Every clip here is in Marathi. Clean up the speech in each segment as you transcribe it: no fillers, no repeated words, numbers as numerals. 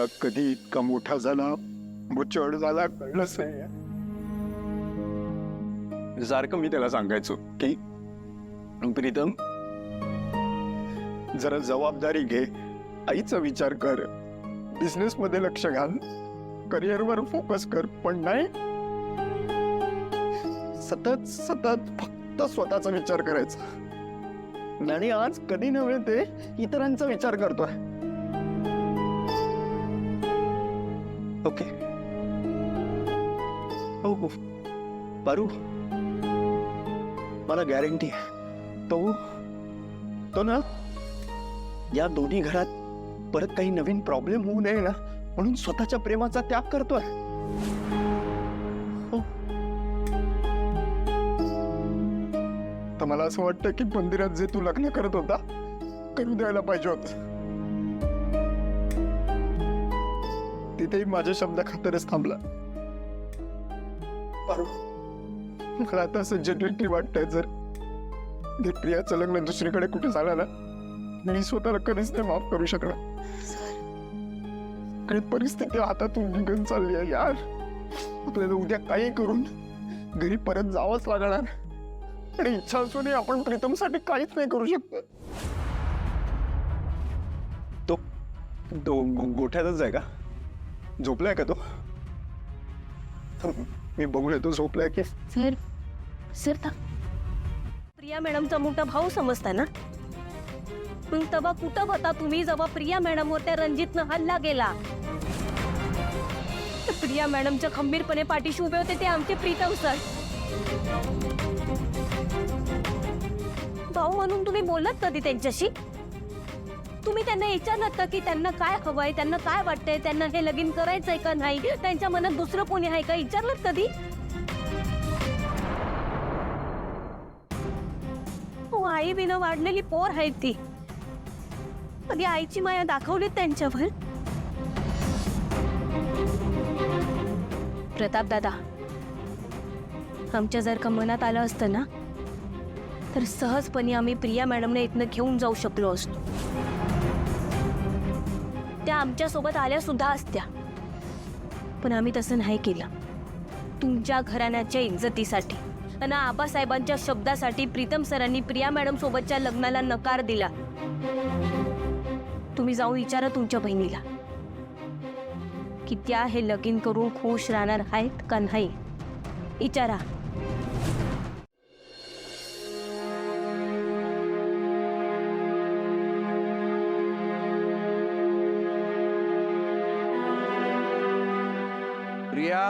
प्रिया कधी इतका मोठा झाला, मुचड झाला, कळलंच नाही. सारखं मी त्याला सांगायचो की प्रीतम, जरा जबाबदारी घे, आईचा विचार कर, बिझनेस मध्ये लक्ष घाल, करिअरवर फोकस कर. पण नाही, सतत सतत फक्त स्वतःचा विचार करायचा. आणि आज कधी नव्हे ते इतरांचा विचार करतोय. ओके, हो हो पारू, मला गॅरंटी आहे तो ना या दोन्ही घरात परत काही नवीन प्रॉब्लेम होऊ नये ना म्हणून स्वतःच्या प्रेमाचा त्याग करतोय. हो. तर मला असं वाटतं की मंदिरात जे तू लग्न करत होता करू द्यायला पाहिजे होत. तिथेही माझ्या शब्दाखातरच थांबला. मला आता असं जेन्युइनली वाटतंय, जर प्रियाचं लग्न दुसरीकडे कुठे झालं ना, मी स्वतःला कधीच नाही माफ करू शकणार. आणि परिस्थिती हातातून निघून चालली आहे यार. आपल्याला उद्या काही करून घरी परत जावंच लागणार. आणि इच्छा असूनही आपण प्रीतमसाठी काहीच नाही करू शकतो. तो गोठ्यातच आहे का? झोपलाय का तो? मी बघून येतो झोपलाय की. सर सर प्रिया मॅडमचा मोठा भाऊ समजता ना? मग तेव्हा कुठं होता तुम्ही जेव्हा प्रिया मॅडम होत्या रणजितनं हल्ला केला? प्रिया मॅडमच्या खंबीरपणे पाठीशी उभे होते ते आमचे प्रीतम सर. भाऊ म्हणून तुम्ही बोललात कधी त्यांच्याशी? तुम्ही त्यांना विचारलात का की त्यांना काय हवंय, त्यांना काय वाटतंय, त्यांना हे लगीन करायचंय का नाही, त्यांच्या मनात दुसरं कोणी आहे का? विचारलात कधी? आई बिना वाढलेली पोर आहे ती. कधी आईची माया दाखवली त्यांच्यावर? प्रताप दादा, आमच्या जर का मनात आलं असतं ना तर सहजपणे आम्ही प्रिया मॅडमने इथनं घेऊन जाऊ शकलो असतो. त्या आमच्या सोबत आल्या सुद्धा असत्या, पण आम्ही तसं नाही केलं. तुमच्या घराण्याच्या इज्जतीसाठी आणि आबासाहेबांच्या शब्दासाठी प्रीतम सरांनी प्रिया मॅडम सोबतच्या लग्नाला नकार दिला. तुम्ही जाऊन विचारा तुमच्या बहिणीला की त्या हे लगीन करून खुश राहणार आहेत का नाही. विचारा. प्रिया,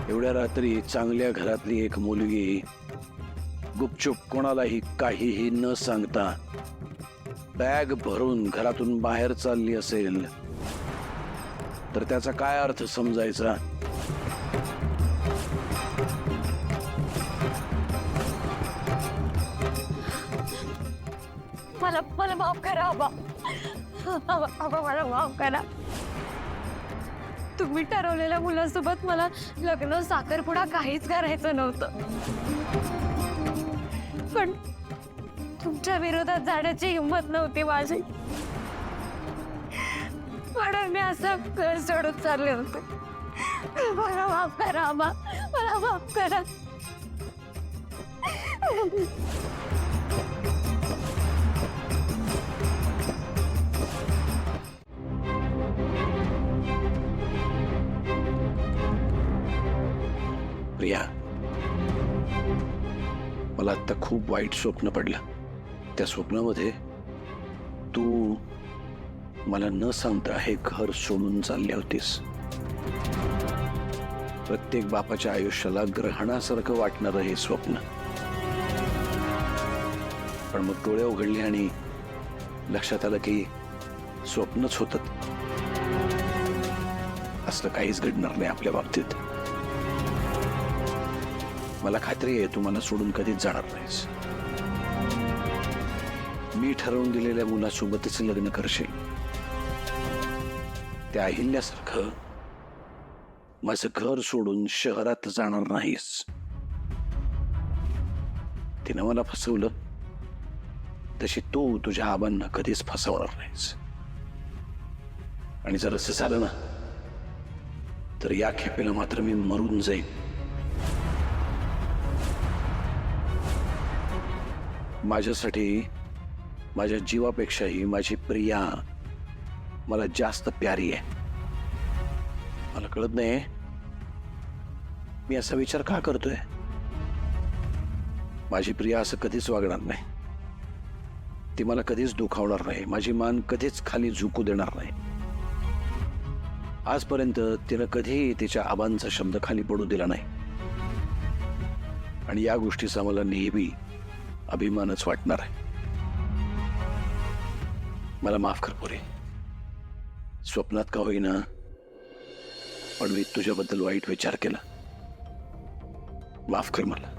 एवढ्या रात्री चांगल्या घरातली एक मुलगी गुपचूप कोणालाही काहीही न सांगता बॅग भरून घरातून बाहेर चालली असेल तर त्याचा काय अर्थ समजायचा? मला माफ करा आबा. आबा मला माफ करा. तुम्ही ठरवलेल्या मुलासोबत मला लग्न साखरपुडा काहीच करायचं नव्हतं, पण तुमच्या विरोधात जाण्याची हिंमत नव्हती माझी, म्हणून मी असं घर सोडून चालले होते. मला माफ करा आबा, मला माफ करा. प्रिया, मला आता खूप वाईट स्वप्न पडलं. त्या स्वप्नामध्ये तू मला न सांगता हे घर सोडून चालली होतीस. प्रत्येक बापाच्या आयुष्याला ग्रहणासारखं वाटणारं हे स्वप्न. पण मग डोळे उघडले आणि लक्षात आलं की स्वप्नच होतं. असलं काहीच घडणार नाही आपल्या बाबतीत. मला खात्री आहे तू मला सोडून कधीच जाणार नाहीस. मी ठरवून दिलेल्या मुलासोबतच लग्न करशील. त्या अहिल्यासारखं माझं घर सोडून शहरात जाणार नाहीस. तिनं मला फसवलं तशी तू तुझ्या आबांना कधीच फसवणार नाहीस. आणि जर असं झालं ना तर या खेपेला मात्र मी मरून जाईन. माझ्यासाठी माझ्या जीवापेक्षाही माझी प्रिया मला जास्त प्यारी आहे. मला कळत नाही मी असा विचार का करतोय. माझी प्रिया असं कधीच वागणार नाही. ती मला कधीच दुखावणार नाही. माझी मान कधीच खाली झुकू देणार नाही. आजपर्यंत तिनं कधीही तिच्या आबांचा शब्द खाली पडू दिला नाही. आणि या गोष्टीचा मला नेहमी अभिमानच वाटणार आहे. मला माफ कर पोरी. स्वप्नात का होईना पण मी तुझ्याबद्दल वाईट विचार केला. माफ कर मला.